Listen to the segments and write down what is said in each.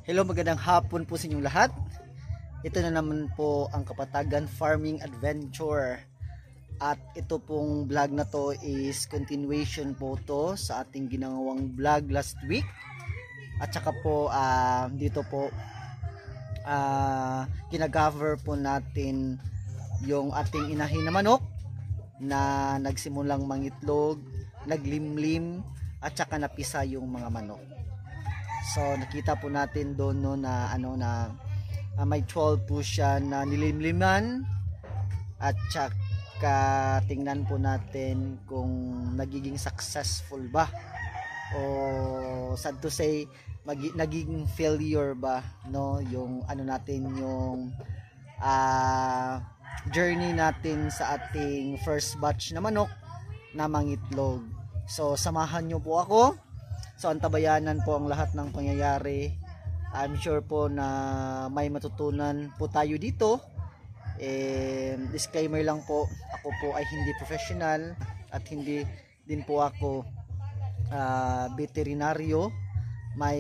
Hello, magandang hapon po sa inyong lahat. Ito na naman po ang Kapatagan Farming Adventure. At ito pong vlog na to is continuation po to sa ating ginawang vlog last week. At saka po dito po kinacover po natin yung ating inahin na manok na nagsimulang mangitlog, naglimlim at saka napisa yung mga manok. So nakita po natin doon no, na may 12 po siya na nilimliman at saka tingnan po natin kung nagiging successful ba o sad to say nagiging failure ba no yung natin yung journey natin sa ating first batch na manok na mangitlog. So samahan nyo po ako. So antabayanan po ang lahat ng pangyayari. I'm sure po na may matutunan po tayo dito. Disclaimer lang po, ako po ay hindi professional at hindi din po ako veterinaryo. May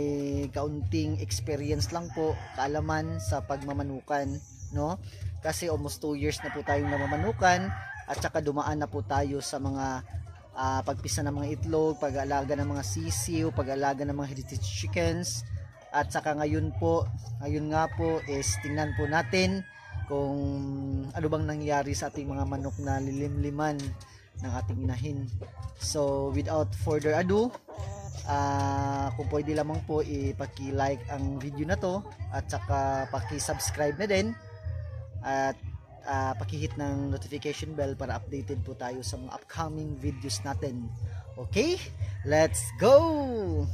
kaunting experience lang po, kaalaman sa pagmamanukan, no? Kasi almost 2 years na po tayong namamanukan at saka dumaan na po tayo sa mga pagpisa ng mga itlog, pag-aalaga ng mga sisiw, pag-aalaga ng mga heritage chickens. At saka ngayon nga po is tingnan po natin kung ano bang nangyari sa ating mga manok na lilimliman ng ating inahin. So without further ado, kung pwede lamang po ipaki-like ang video na to at saka paki-subscribe na din at paki-hit ng notification bell para updated po tayo sa mga upcoming videos natin. Okay, let's go!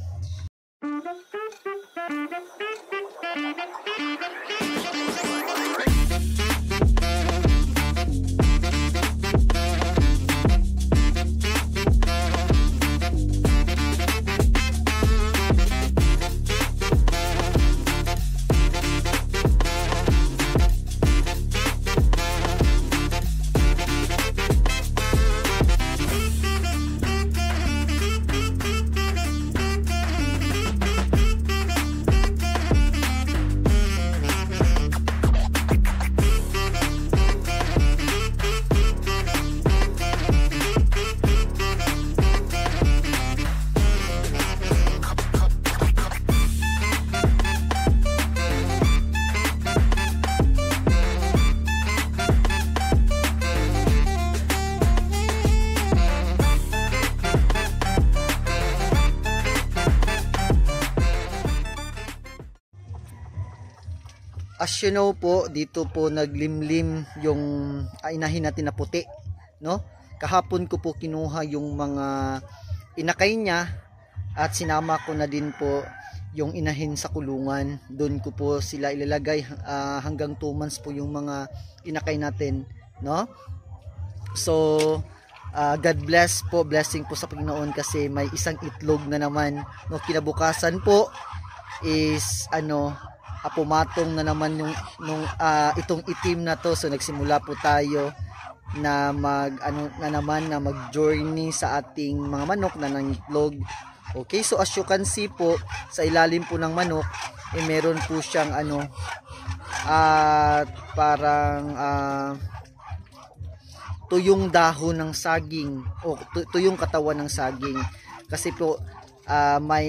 As you know po, dito po naglimlim yung inahin natin na puti, no? Kahapon ko po kinuha yung mga inakay niya at sinama ko na din po yung inahin sa kulungan. Doon ko po sila ilalagay hanggang 2 months po yung mga inakay natin, no? So God bless po, blessing po sa Panginoon kasi may isang itlog na naman, no? Kinabukasan po is pumatong na naman yung itong itim na to. So nagsimula po tayo na mag-journey sa ating mga manok na nangitlog. Okay, so as you can see po sa ilalim po ng manok meron po siyang parang tuyong dahon ng saging o tuyong katawan ng saging kasi po may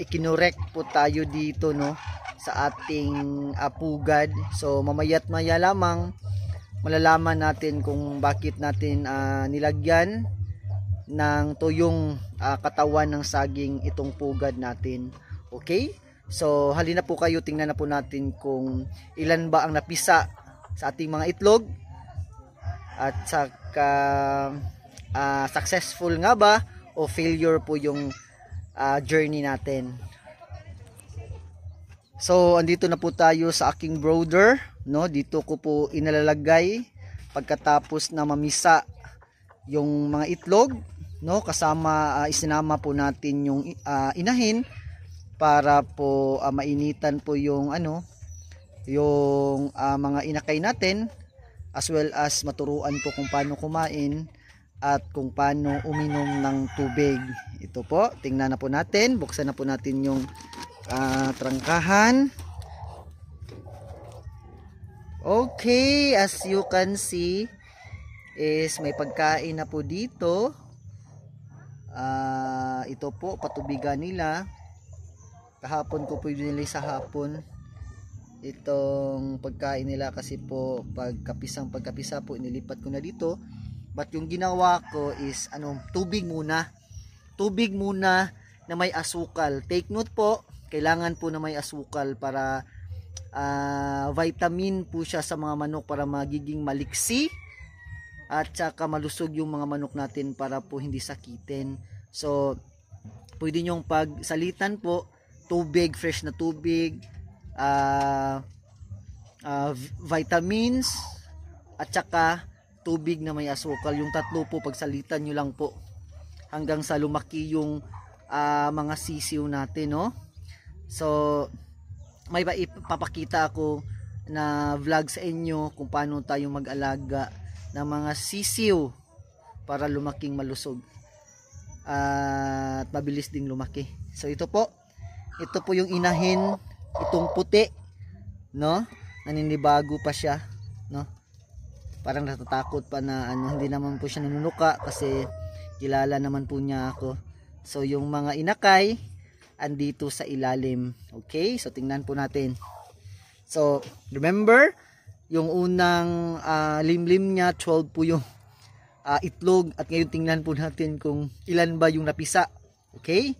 ikinorek po tayo dito, no, sa ating pugad. So mamaya't maya lamang malalaman natin kung bakit natin nilagyan ng tuyong katawan ng saging itong pugad natin. Okay, so halina po kayo, tingnan na po natin kung ilan ba ang napisa sa ating mga itlog at saka successful nga ba o failure po yung journey natin. So andito na po tayo sa aking brooder, no? Dito ko po inalalagay pagkatapos na mamisa yung mga itlog, no? Kasama isinama po natin yung inahin para po mainitan po yung yung mga inakay natin, as well as maturuan po kung paano kumain at kung paano uminom ng tubig. Ito po, tingnan na po natin, buksan na po natin yung trangkahan. Okay, as you can see is may pagkain na po dito. Ito po patubigan nila. Kahapon ko po binili sa hapon itong pagkain nila kasi po pagkapisa po inilipat ko na dito. But yung ginawa ko is tubig muna na may asukal. Take note po, kailangan po na may asukal para vitamin po siya sa mga manok para magiging maliksi at saka malusog yung mga manok natin para po hindi sakitin. So pwede nyong pagsalitan po tubig, fresh na tubig, vitamins at saka tubig na may asukal. Yung tatlo po pagsalitan nyo lang po hanggang sa lumaki yung mga sisiw natin, no? So may ipapakita ako na vlog sa inyo kung paano tayo mag-alaga ng mga sisiw para lumaking malusog at mabilis ding lumaki. So ito po yung inahin, itong puti, no? Naninibago pa siya, no? Parang natatakot pa na hindi naman po siya nanunuka kasi kilala naman po niya ako. So yung mga inakay andito sa ilalim. Okay, so tingnan po natin. So remember, yung unang limlim niya 12 po yung itlog, at ngayon tingnan po natin kung ilan ba yung napisa. Okay,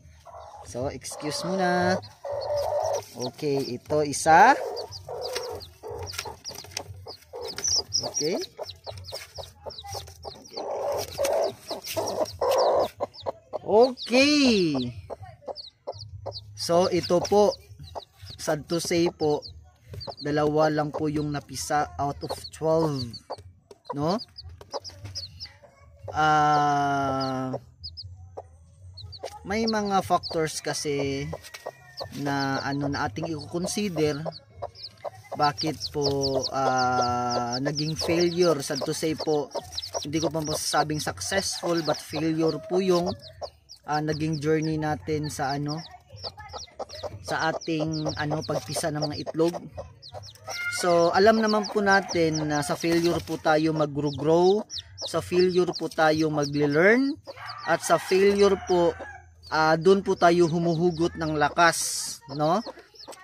so excuse muna. Okay, ito isa. Okay. Okay. So ito po, sad to say po, dalawa lang po yung napisa out of 12, no? May mga factors kasi na na ating i-consider bakit po naging failure. Sad to say po, hindi ko pa masasabing successful but failure po yung naging journey natin sa sa ating pagpisa ng mga itlog. So alam naman po natin na sa failure po tayo mag-grow, sa failure po tayo mag-learn, at sa failure po doon po tayo humuhugot ng lakas, no?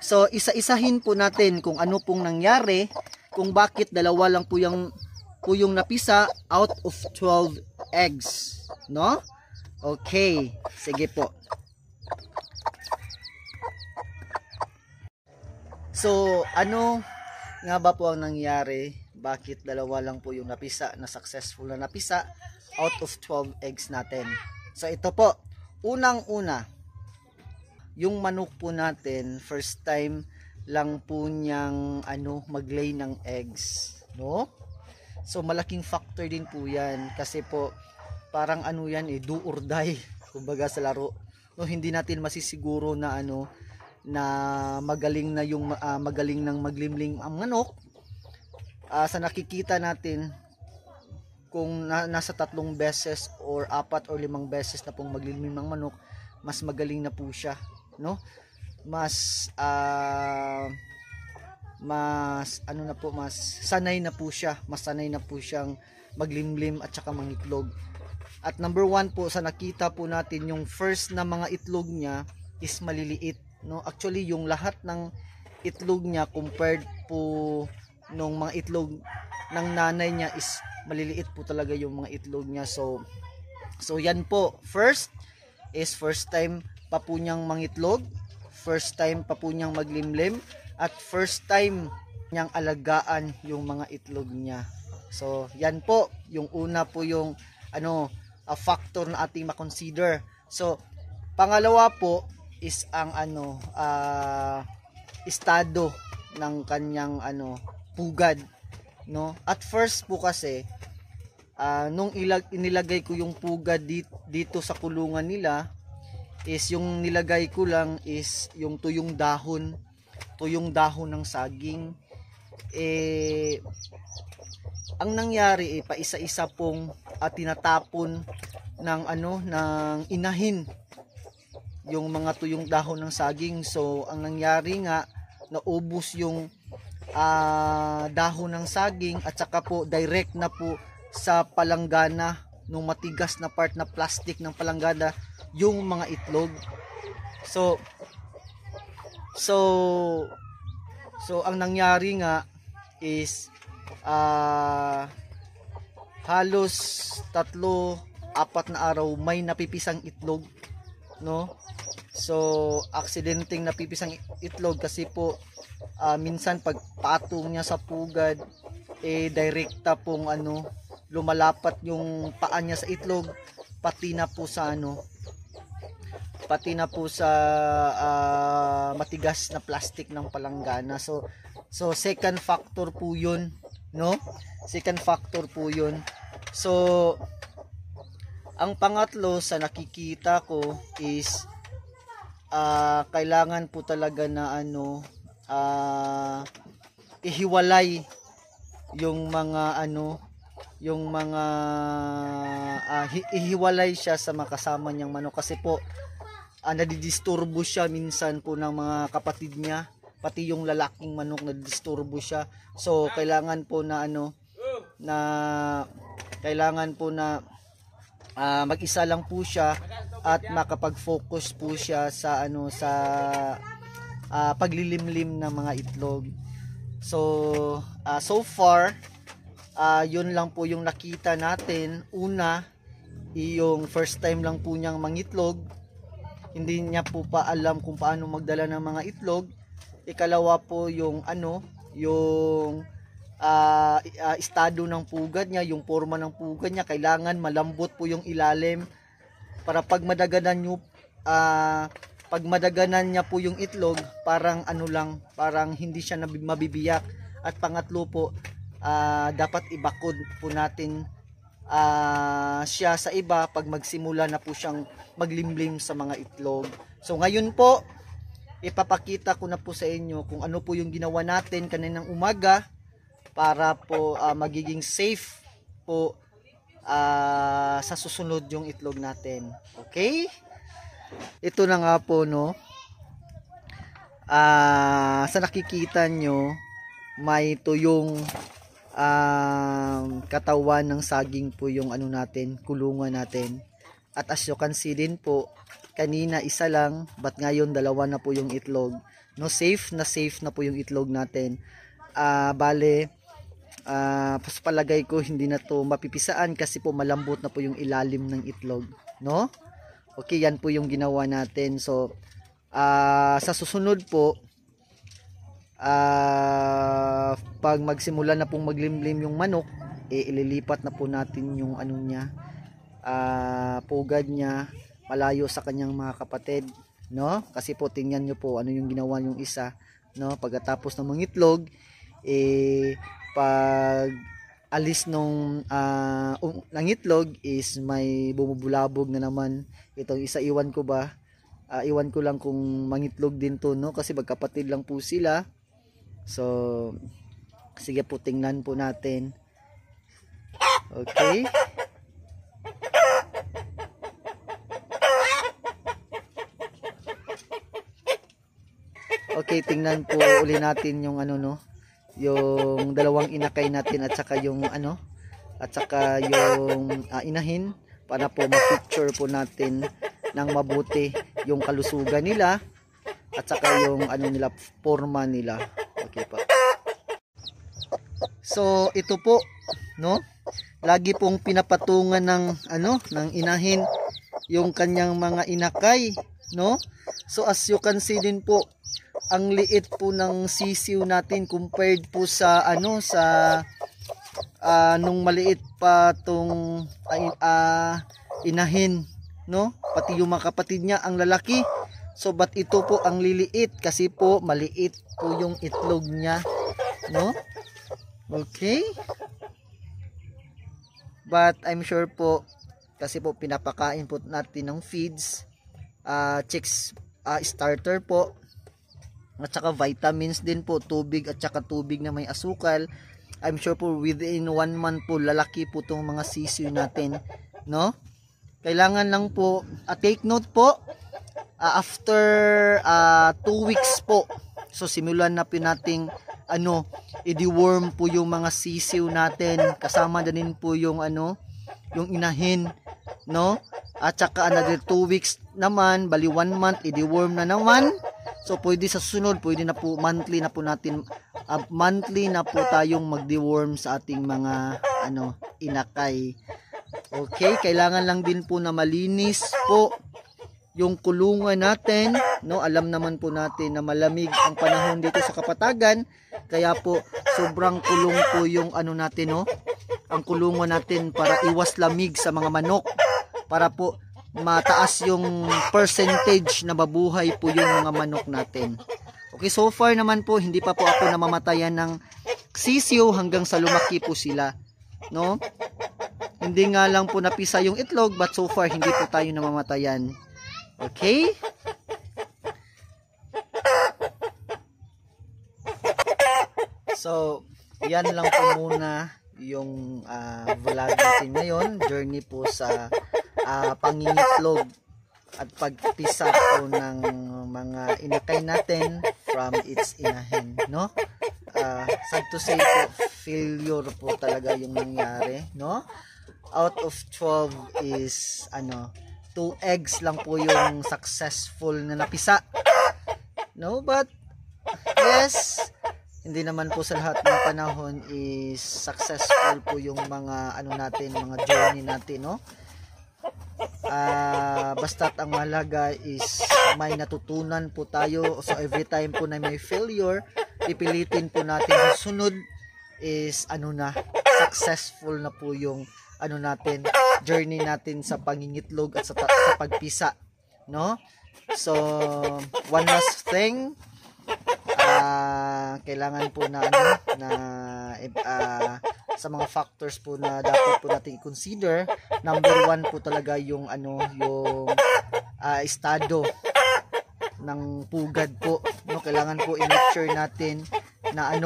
So isa-isahin po natin kung ano pong nangyari, kung bakit dalawa lang po yung napisa out of 12 eggs, no? Okay, sige po. So ano nga ba po ang nangyari? Bakit dalawa lang po yung napisa, na successful na napisa out of 12 eggs natin? So ito po, unang-una, yung manok po natin, first time lang po niyang maglay ng eggs, no? So malaking factor din po yan kasi po parang yan do or die kumbaga sa laro, no? Hindi natin masisiguro na na magaling na yung magaling nang maglimling ang manok. Sa nakikita natin, kung nasa 3 beses or 4 or 5 beses na pong maglimling ng manok, mas magaling na po siya, no? Mas mas sanay na po siya, mas sanay na po siyang maglimlim at saka mangitlog. At number 1 po, sa nakita po natin, yung first na mga itlog niya is maliliit, no? Actually yung lahat ng itlog niya compared po nung mga itlog ng nanay niya is maliliit po talaga yung mga itlog niya. So yan po, first time pa po niyang mangitlog, first time pa po niyang maglimlim, at first time niyang alagaan yung mga itlog niya. So yan po yung una po yung a factor na ating makonsider. So pangalawa po is ang estado ng kanyang pugad, no? At first po kasi nung inilagay ko yung pugad dito sa kulungan nila, is yung nilagay ko lang is yung tuyong dahon ng saging. Ang nangyari paisa-isa pong tinatapon ng ng inahin yung mga tuyong dahon ng saging. So ang nangyari nga, naubos yung dahon ng saging at saka po direct na po sa palanggana, nung matigas na part na plastic ng palanggana, yung mga itlog. So ang nangyari nga is halos 3-4 na araw may napipisang itlog, no? So aksidenteng napipisang itlog kasi po minsan pag patong niya sa pugad, direkta pong lumalapat yung paa niya sa itlog, pati na po sa matigas na plastic ng palanggana. So second factor po yun, no? Second factor po yun. So ang pangatlo sa nakikita ko is kailangan po talaga na ihiwalay yung mga ihiwalay siya sa makasama niyang manok, kasi po nadidisturbo siya minsan po ng mga kapatid niya, pati yung lalaking manok nadidisturbo siya. So kailangan po na mag-isa lang po siya at makapag-focus po siya sa paglilimlim ng mga itlog. So so far yun lang po yung nakita natin. Una, yung first time lang po niyang mangitlog, hindi niya po pa alam kung paano magdala ng mga itlog. Ikalawa po yung estado ng pugad niya, yung forma ng pugad niya, kailangan malambot po yung ilalim para pag madaganan niya po yung itlog, parang parang hindi siya mabibiyak. At pangatlo po, dapat ibakod po natin siya sa iba pag magsimula na po siyang maglimlim sa mga itlog. So ngayon po, ipapakita ko na po sa inyo kung ano po yung ginawa natin kaninang umaga para po magiging safe po sa susunod yung itlog natin. Okay? Ito na nga po, no? Sa nakikita nyo, may tuyong katawan ng saging po yung kulungan natin. At as you can see din po, kanina isa lang, but ngayon 2 na po yung itlog. No, safe na po yung itlog natin. Bale, palagay ko hindi na to mapipisaan kasi po malambot na po yung ilalim ng itlog, no? Okay, yan po yung ginawa natin. So sa susunod po, pag magsimula na pong maglimlim yung manok, ililipat na po natin yung pugad niya malayo sa kanyang mga kapatid, no? Kasi po tingnan nyo po ano yung ginawa yung isa, no? Pagkatapos ng mangitlog, pag alis ng itlog is may bumubulabog na naman itong isa. Iwan ko lang kung mangitlog din to, no? Kasi magkapatid lang po sila. So sige po, tingnan po natin. Okay, okay, tingnan po uli natin yung yung dalawang inakay natin at saka yung inahin, para po ma-picture po natin ng mabuti yung kalusugan nila at saka yung nila, forma nila. Okay po. So ito po, no? Lagi pong pinapatungan ng inahin yung kanyang mga inakay, no? So as you can see din po, ang liit po ng sisiw natin compared po sa nung maliit pa tong inahin, no? Pati yung mga kapatid niya ang lalaki. So but ito po ang liliit kasi po maliit po yung itlog niya, no? Okay? But I'm sure po, kasi po pinapakain po natin ng feeds, chicks starter po, at saka vitamins din po, tubig at saka tubig na may asukal. I'm sure po within 1 month po lalaki po tong mga sisiw natin, no? Kailangan lang po take note po, after 2 weeks po, so simulan na po nating i-deworm po yung mga sisiw natin, kasama din po yung yung inahin, no? At saka another 2 weeks naman, bali 1 month, i-deworm na naman. So pwede sa sunod, pwede na po monthly na po natin, monthly na po tayong mag-deworm sa ating mga inakay. Okay, kailangan lang din po na malinis po yung kulungan natin, no? Alam naman po natin na malamig ang panahon dito sa Kapatagan, kaya po sobrang kulong po yung natin, no? Ang kulungan natin para iwas lamig sa mga manok, para po mataas yung percentage na mabuhay po yung mga manok natin. Okay, so far naman po hindi pa po ako namamatayan ng sisiw hanggang sa lumaki po sila, no? Hindi nga lang po napisa yung itlog, but so far hindi po tayo namamatayan. Okay? So, yan lang po muna yung vlog natin ngayon. Journey po sa pangingitlog at pagpisa po ng mga inakay natin from its inahin, no? Sad to say po, failure po talaga yung nangyari, no? Out of 12 is 2 eggs lang po yung successful na napisa, no? But yes, hindi naman po sa lahat ng panahon is successful po yung mga natin, mga journey natin, no? Basta't ang mahalaga is may natutunan po tayo. So every time po na may failure, pipilitin po natin sa sunod is successful na po yung natin, journey natin sa pangingitlog at sa pagpisa, no? So one last thing, kailangan po na sa mga factors po na dapat po natin i-consider. Number 1 po talaga yung yung estado ng pugad po, no? Kailangan po i-make sure natin na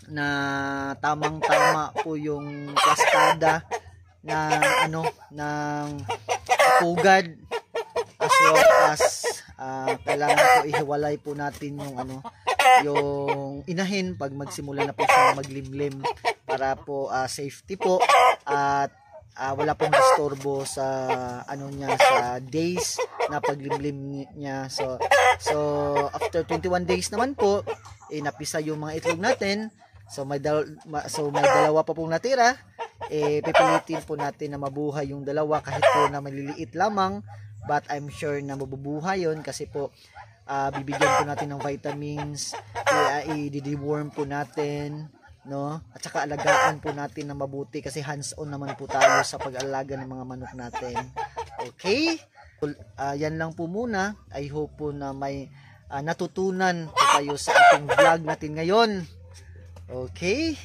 na tamang-tama po yung plastada ng pugad, as well as kailangan po ihiwalay po natin yung inahin pag magsimula na po siyang maglimlim, para po safety po at wala pong disturbo sa niya, sa days na paglimlim niya. So after 21 days naman po, napisa yung mga itlog natin. So may dalawa pa pong natira, pipilitin po natin na mabuhay yung dalawa kahit po na maliliit lamang, but I'm sure na mabubuhay yun kasi po bibigyan po natin ng vitamins, i-deworm po natin, no? At saka alagaan po natin na mabuti kasi hands-on naman po tayo sa pag-alaga ng mga manok natin. Okay? Yan lang po muna. I hope po na may natutunan po kayo sa ating vlog natin ngayon. Okay?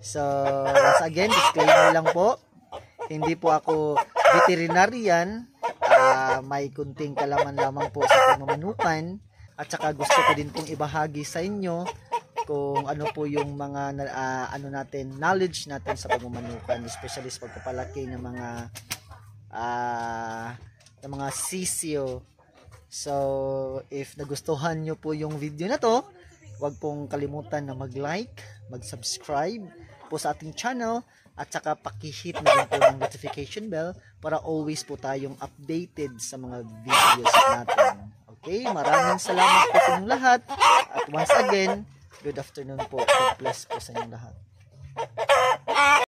So, once again, disclaimer lang po. Hindi po ako veterinarian. May kunting kalaman lamang po sa pamamanukan. At saka gusto ko din pong ibahagi sa inyo kung ano po yung mga natin, knowledge natin sa pagmamanukan, especially sa pagpapalaki ng mga sisiyo. So, if nagustuhan nyo po yung video na to, huwag pong kalimutan na mag-like, mag-subscribe po sa ating channel, at saka pakihit na rin po ng notification bell para always po tayong updated sa mga videos natin. Okay, maraming salamat po sa inyong lahat. At once again, good afternoon po. God bless po sa inyong lahat.